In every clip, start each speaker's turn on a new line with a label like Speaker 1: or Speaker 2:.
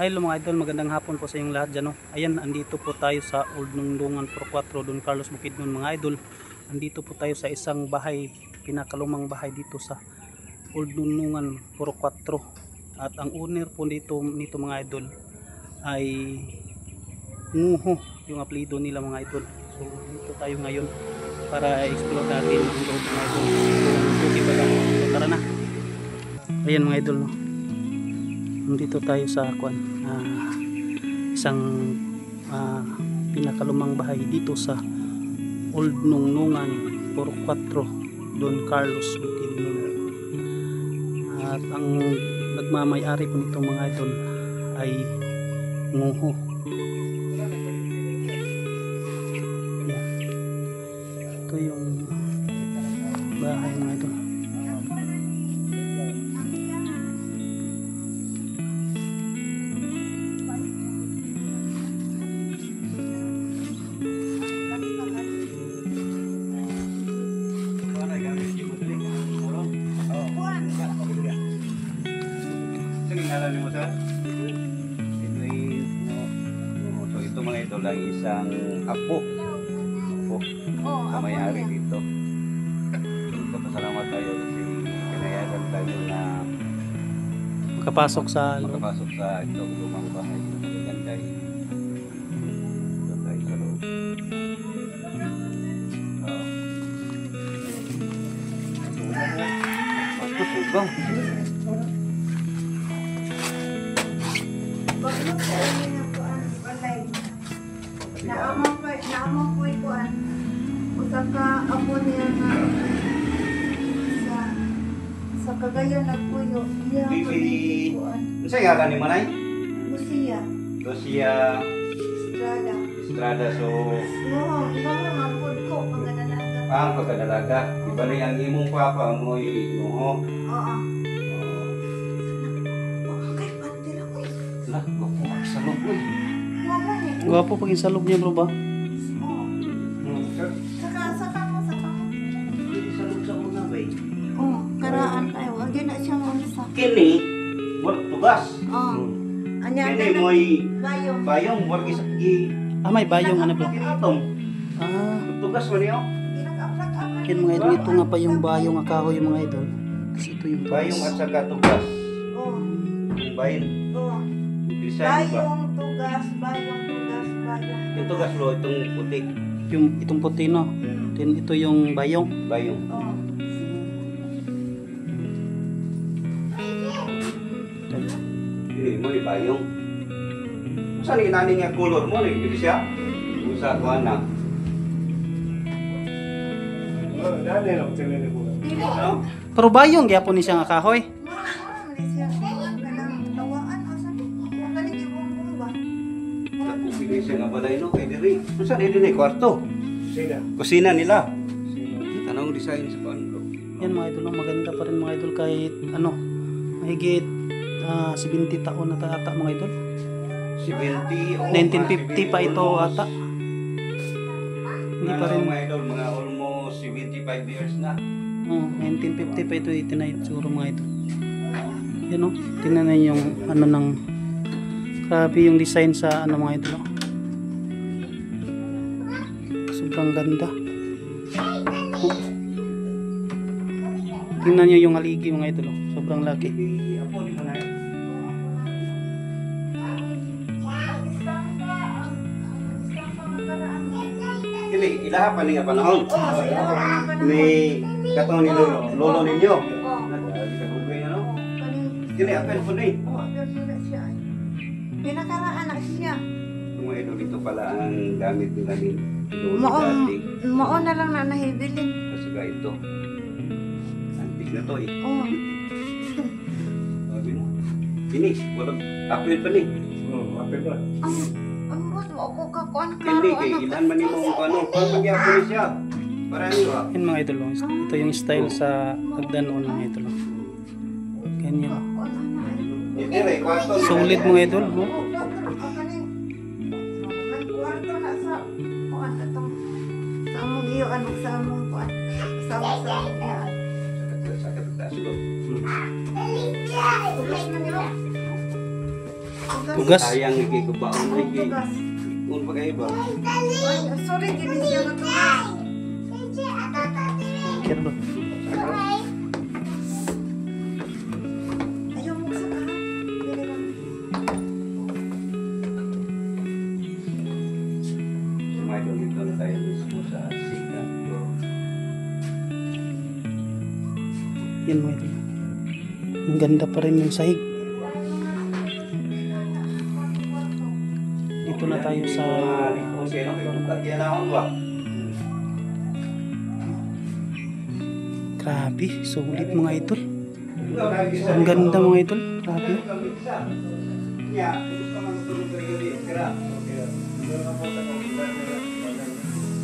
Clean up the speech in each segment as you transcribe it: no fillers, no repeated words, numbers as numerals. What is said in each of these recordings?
Speaker 1: Hello mga idol, magandang hapon po sa inyong lahat dyan. No? Ayan, andito po tayo sa Old Nungdungan 44, Don Carlos Bukidnon mga idol. Andito po tayo sa isang bahay, pinakalumang bahay dito sa Old Nungdungan 44. At ang owner po nito mga idol ay Nguho, yung apelido nila mga idol. So dito tayo ngayon para explore natin ang loob mga idol. Okay ba lang? So, tara na. Ayan mga idol, no? Nandito tayo sa isang pinakalumang bahay dito sa Old Nungdungan 44, Don Carlos Bukidnon. At ang nagmamay-ari po nito mga idol ay Nguho. Ito yung bahay mga idol.
Speaker 2: Ito mga ito lang isang apo sa may-ari dito. Pasalamat tayo kasi pinayagan tayo na
Speaker 1: Makapasok sa
Speaker 2: itong lumang bahay. Maganda ito tayo sa loob.
Speaker 3: Naamang po ikuan. Usang ka apo niya nga sa Cagayan nagpuyo. Iya po ikuan.
Speaker 2: Ano sa ngalan ni Manay?
Speaker 3: Lucia
Speaker 2: Estrada. So,
Speaker 3: mga apo ko pagdadalaga.
Speaker 2: ang pagkadalaga. Ibali ang imong papa mo'y Nguho.
Speaker 3: Oo. Kay pandira ko.
Speaker 2: Lah, gwapo ka sa loob mo.
Speaker 3: Wala ni.
Speaker 1: gwapo pag insalog niya bro ba?
Speaker 3: Saka mo.
Speaker 2: Sa loob sa una ba eh?
Speaker 3: Oh, karaan tayo. Wag na siya mo sa.
Speaker 2: Kini, wala tugas.
Speaker 3: Oh. Anya
Speaker 2: Kini mo'y
Speaker 3: bayong.
Speaker 2: bayong, wala isaki.
Speaker 1: May bayong ano bro?
Speaker 2: Kinatong, tugas mo niyo.
Speaker 1: Yan mga idol, ito nga pa yung bayong akahoy yung mga idol. Kasi ito yung
Speaker 2: Bayong at saka tugas.
Speaker 3: Oh.
Speaker 2: Yung bayin.
Speaker 3: Oh.
Speaker 2: Design ba?
Speaker 3: Bayong tugas.
Speaker 2: Yung tugas lo, itong puti.
Speaker 1: itong puti no. Then ito yung bayong.
Speaker 2: Bayong.
Speaker 3: Oh.
Speaker 2: Ini mo ni bayong. Saan inani nga color mo ni? Hindi siya? Usa ko anak. No?
Speaker 1: Pero bayong gyapon ni siya nga kahoy.
Speaker 2: Ako pili siya nga balay no kay diri. Saan ni kwarto? Kusina nila. Tanong design sa kanto.
Speaker 1: Yan mga idol, maganda pa rin mga idol kahit mahigit 70 taon na ata mga idol.
Speaker 2: 70 o
Speaker 1: 1950 pa ito ata. Hindi pa rin.
Speaker 2: mga idol, mga almost 75 years na.
Speaker 1: 1950 pa ito itinayo siguro mga idol. Yan o, tingnan na yung grabe yung design sa mga idol. Sobrang ganda. Tingnan nyo yung haligi mga idol. Sobrang laki.
Speaker 2: Apo ni Manay. Kini ilaha pa nga panahon. Ni katong ni lolo ninyo. Nagkagugay na no. Kini apel po ni.
Speaker 3: Pinakaraan na siya.
Speaker 2: Mga idol dito pala ang gamit nila ni lolo dati.
Speaker 3: Mao na lang na nahibilin.
Speaker 2: Kasi ka ito. Antik na to eh.
Speaker 3: Oh.
Speaker 2: Sabi mo. Kini, walang apel pa ni. Apel pa.
Speaker 3: Ang boss mo ako kakuan
Speaker 2: Hindi kay ilan man yung ano. Paano magyapon ni siya? Parang yun
Speaker 1: Yan mga idol. Ito yung style sa pagdanoon mga idol. Ganyan.
Speaker 2: Hindi rin, kwarto.
Speaker 1: Solid mga idol.
Speaker 3: Kwarto na sa kuan atong sa among iyo sa among kuan. Sa among kuan.
Speaker 2: Sakit taas ko.
Speaker 3: Tulis na nila.
Speaker 1: Tugas.
Speaker 2: Sayang ikikubaon mo iki.
Speaker 3: Tugas.
Speaker 2: Kung pagay ba?
Speaker 3: Ay, sorry, gini siya na tugas.
Speaker 1: Kira ba?
Speaker 3: Ayaw mo sa kahan. Dili lang.
Speaker 2: May dito na tayo mismo sa Sika.
Speaker 1: Yan mga idol. Ang ganda pa rin yung sahig. Dito na tayo sa
Speaker 2: Okay, yan ako ba?
Speaker 1: grabe, sulit mga idol. Ang ganda mga idol. Grabe.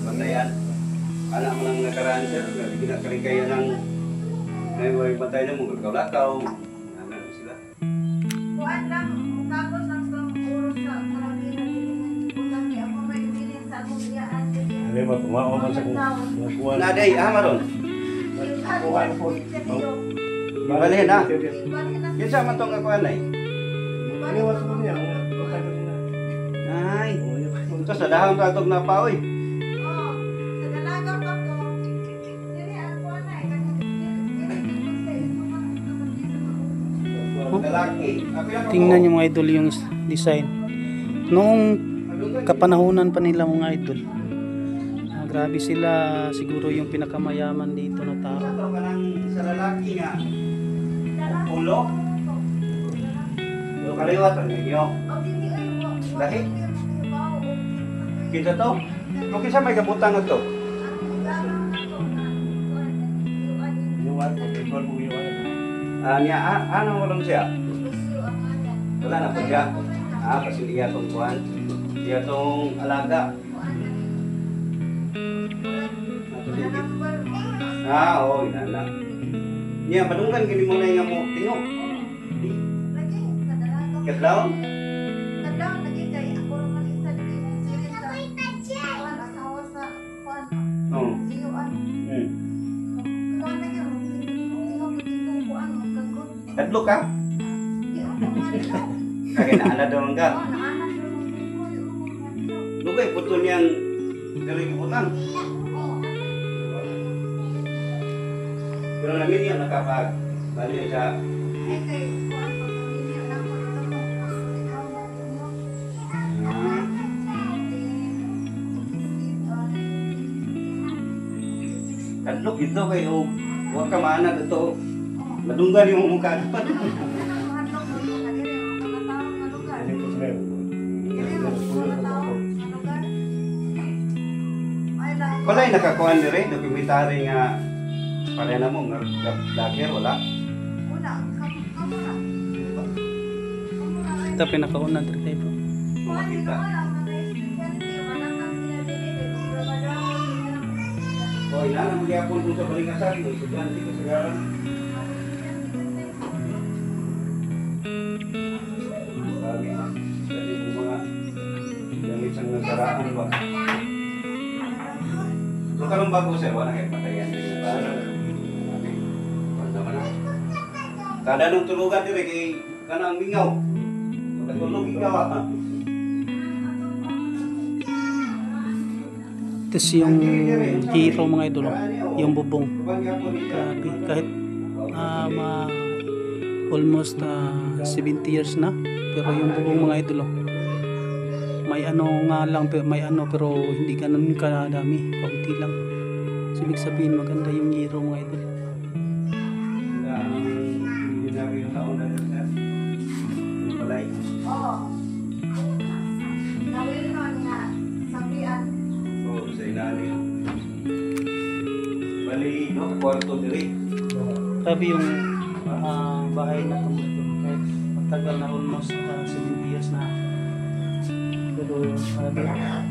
Speaker 2: Bandayan. Anak mo lang nakaraan sir, kinakaling kayo ng may batay na mga lakaw-lakaw. Ano sila?
Speaker 3: Kuan lang, tapos ang oras sa karabinan dito. Utang ni ako may bilin sa akong iyaan.
Speaker 4: Ano ba, kumao man sa kuwan.
Speaker 2: Naday, maron. Balihin na. Kinsa man tong akuan ay?
Speaker 4: Iwas mo niya.
Speaker 2: Ay. Ito sa dahang katog na pa oy. Lalaki.
Speaker 1: Tingnan yung mga idol yung design. Noong kapanahunan pa nila mga idol. Grabe sila, siguro yung pinakamayaman dito na tao.
Speaker 2: Ito ka nang sa lalaki nga. Ulo. Ulo kaliwatan ninyo. Lahi. Kita to. Kung kinsa may kabutang ito.
Speaker 4: Iwan, pag-iwan mo iwan.
Speaker 2: Niya, ano mo lang siya? Wala na po siya. Kasi iya tong kuhan. Iya tong alaga. Oo, inana. Niya, padunggan gini mo na yung mo tingog. Kadlaw? Oo. Kadlo ka? Kaya naala daw ka. Lugay puto niyang dari kibutang. Pero namin yan nakapag. Bali sa kadlo ito kayo. Huwag ka maanag ito. Madunggan yung mukha dapat. Wala'y nakakuhan dire, dokumentary nga pare na mo, nga vlogger, wala.
Speaker 1: Ito pinakauna dito tayo bro.
Speaker 2: Makita. O, inanang magyapon kung sa balingasan, estudyante ko sa garan. Sabi na, sabi kong mga gamit sa nagaraan ba. So, karong bago sir, wala kayo patayan. Kada nung tulugan dire kay kanang mingaw. Nagtulog ikaw ah.
Speaker 1: Tapos yung hero mga idol, yung bubong. Grabe, kahit almost 70 years na. Pero yung bubong mga idol, may ano nga lang, may ano pero hindi ganun kadami, kaunti lang. So, ibig sabihin maganda yung hero mga idol.
Speaker 2: Bali, no, kwarto dire.
Speaker 1: Grabe yung bahay na itong ito. Kahit matagal na almost 70 years na. Pero grabe,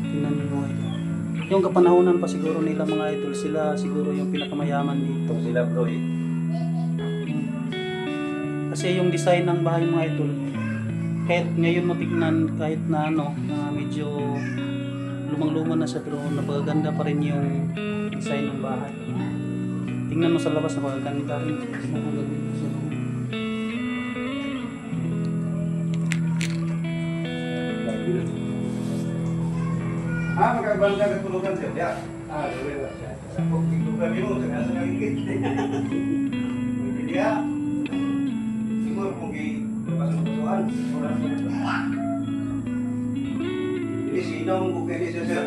Speaker 1: tingnan nyo mga idol. Yung kapanahonan pa siguro nila mga idol, sila siguro yung pinakamayaman dito.
Speaker 2: Sila bro eh.
Speaker 1: Kasi yung design ng bahay mga idol, kahit ngayon mo tignan, kahit na ano, medyo lumang-luma na siya, pero napagaganda pa rin yung design ng bahay. Tingnan mo sa labas, napagaganda rin.
Speaker 2: Magkabanda ka tulugan sir. Ya.
Speaker 4: dili ba siya.
Speaker 2: Ako tulugan mo sa kasa ngigit. Hindi dia. Siguro kung pasok-pasukan. Ini sinong bukay ni sir.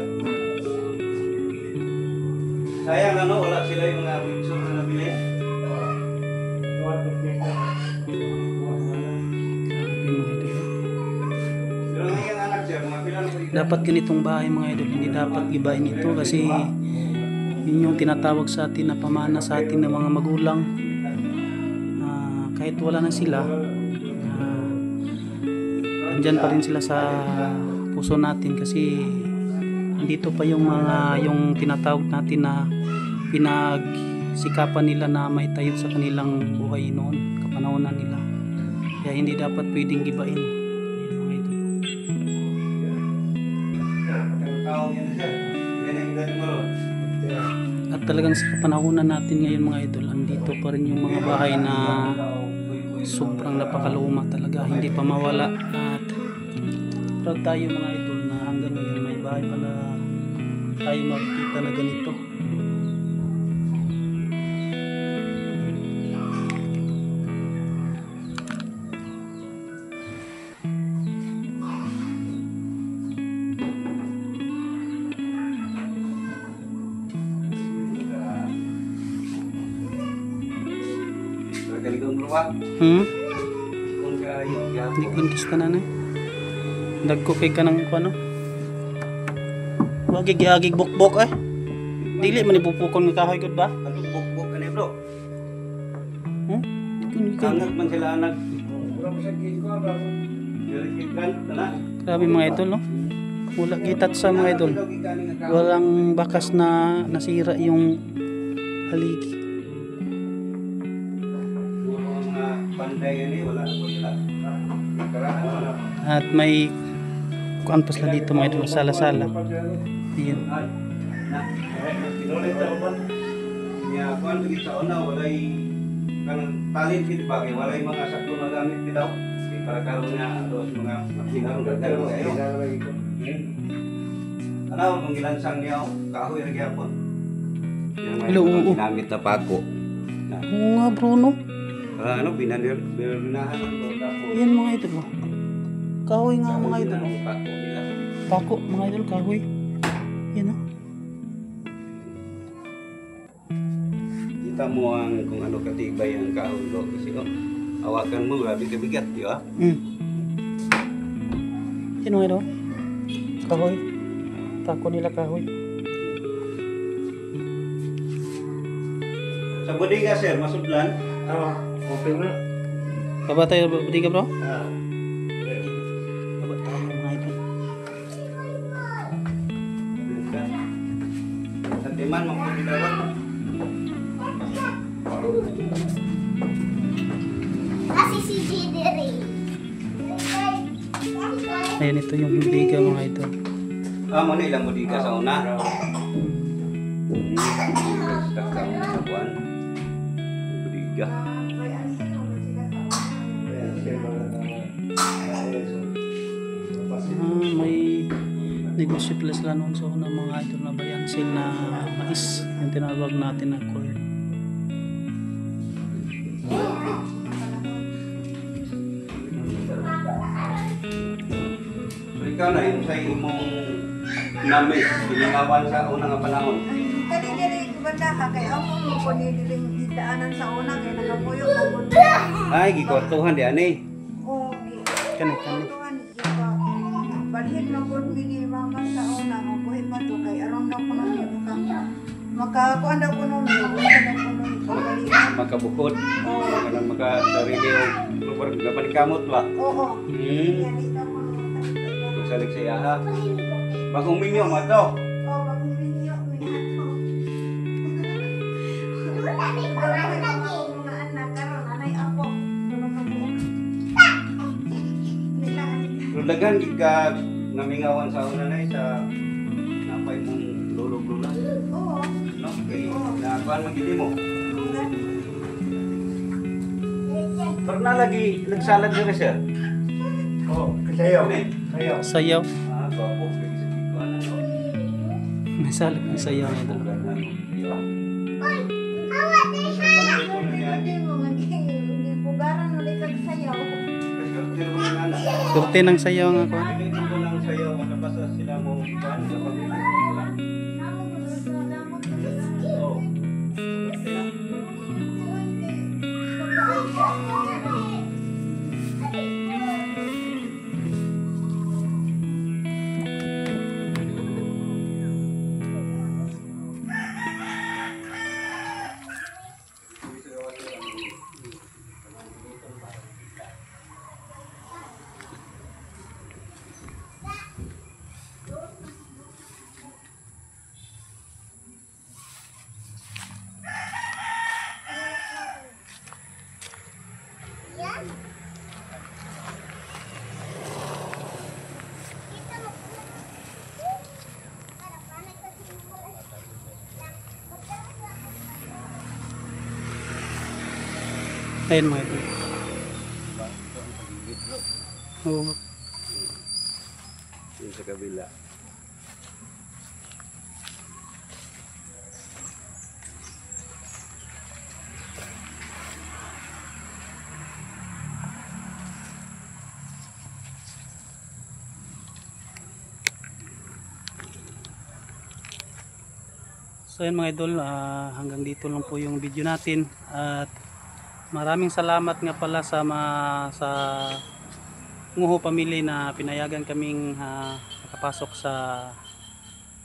Speaker 2: Sayang ano, wala sila yung mga picture na nabili. Pero ngayon anak sir, mga pilang ko
Speaker 1: Dapat ganitong bahay mga idol, hindi dapat ibahin ito kasi yun yung tinatawag sa atin na pamana sa atin ng mga magulang. Kahit wala na sila, andyan pa rin sila sa puso natin kasi dito pa yung mga yung tinatawag natin na pinagsikapan nila na may tayo sa kanilang buhay noon, kapanahonan nila. Kaya hindi dapat pwedeng gibain. Ayun, mga idol.
Speaker 2: tao yan sir. Yan ang edad mo.
Speaker 1: At talagang sa kapanahonan natin ngayon mga idol, andito pa rin yung mga bahay na sobrang napakaluma talaga, hindi pa mawala. At proud tayo mga idol na hanggang ngayon may bahay pala tayo makikita na ganito.
Speaker 2: Galigong luwa. Kung kayo,
Speaker 1: Hindi ko kista na na. Dagko kay ka ng ano. Wag gigagig bukbok eh. Dili man ipupukon nga kahoy gud ba?
Speaker 2: Anong bukbuk ka ni bro?
Speaker 1: Dili ko
Speaker 2: Anak man sila anak.
Speaker 4: Wala pa siya giko ba?
Speaker 2: Jerikikan, tana.
Speaker 1: Grabe mga idol no. Wala gitat sa mga idol. Walang bakas na nasira yung haligi.
Speaker 2: Puro mga panday yan eh, wala po sila. Nakaraan mo na.
Speaker 1: At may kuan pa sila dito mga idol, sala-sala. Ayun.
Speaker 2: Ay, na.
Speaker 4: Pinulit ako ba?
Speaker 2: Niya, kuhan lagi sa una, walay kanang talent feedback eh, walay mga sakto na gamit bitaw. Para karoon nga, dos mga masinarong gagawin kayo. Ano, kung gilansang niya, kahoy na gyapon.
Speaker 1: Hello, oo.
Speaker 2: Ginamit na pako.
Speaker 1: Oo nga Bruno.
Speaker 2: Ano, binanahan ng kahoy.
Speaker 1: Ayan mga idol. Oh. Kahoy nga mga idol. Oh.
Speaker 2: Pako nila.
Speaker 1: Pako mga idol, kahoy. Yan oh.
Speaker 2: Kita mo ang kung ano katibay ang kahoy bro. Kasi hawakan mo, grabe kabigat, di ba?
Speaker 1: Yan mga idol. Kahoy. Pako nila kahoy.
Speaker 2: Sa bodega sir, masudlan.
Speaker 4: Okay na.
Speaker 1: Baba tayo, budi ka bro?
Speaker 4: Ah.
Speaker 1: Baba tayo mga idol.
Speaker 2: Sa timan, magpapilawat.
Speaker 3: Kasi si GD rin.
Speaker 1: Ayan, ito yung biga mga idol.
Speaker 2: Mo na ilang bodega sa una. Stuck sa una sa buwan. Bodega.
Speaker 1: May negosyo pala sila noon sa una mga idol na bayansin na mais. Yung tinawag natin na corn.
Speaker 2: So ikaw na, yung sa imong namis, bilingawan sa unang nga panahon.
Speaker 3: Kani diri banda ha kay amo mo ko ni diri idaanan sa una kay nagapuyo ko kun.
Speaker 2: Ay, gikwartuhan di ani.
Speaker 3: O
Speaker 1: Kani.
Speaker 3: balhin man kun mini mama sa una mo buhi pa to kay aron daw kuno ni makakuan daw kuno ni buhi daw kuno ni pagalingan.
Speaker 2: Makabukod. Kanang makasarili o lugar gapanikamot ba?
Speaker 3: Oo.
Speaker 2: Hmm.
Speaker 3: Yan daw kuno.
Speaker 2: Magsalig sa iyaha. Bagong minyo mo to.
Speaker 3: O pag mini yo ni ato. Mga anak karon anay ako. Kuno ka buok.
Speaker 2: Lulagan gid ka namingawan sa una na sa napay mong lulog-lula.
Speaker 3: Oo.
Speaker 2: No? Kay nakuan magili mo. Pero na lagi nagsalag diri sir.
Speaker 4: Oh, kasayaw.
Speaker 2: Kani?
Speaker 4: Kasayaw.
Speaker 1: Sayaw.
Speaker 2: Gwapo kay sa kuan ano.
Speaker 1: May salip ng sayaw mga idol.
Speaker 3: Hindi mo pugaran ulit ang sayaw.
Speaker 1: Surte ng sayaw nga ko.
Speaker 2: Sila mo kuan sa pamilya. Oo.
Speaker 1: Ayun mga idol. Oo.
Speaker 2: Yung sa kabila.
Speaker 1: So yun mga idol, hanggang dito lang po yung video natin at maraming salamat nga pala sa Nguho Family na pinayagan kaming nakapasok sa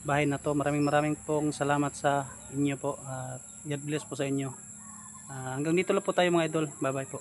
Speaker 1: bahay na to. Maraming pong salamat sa inyo po at God bless po sa inyo. Hanggang dito lang po tayo mga idol. Bye bye po.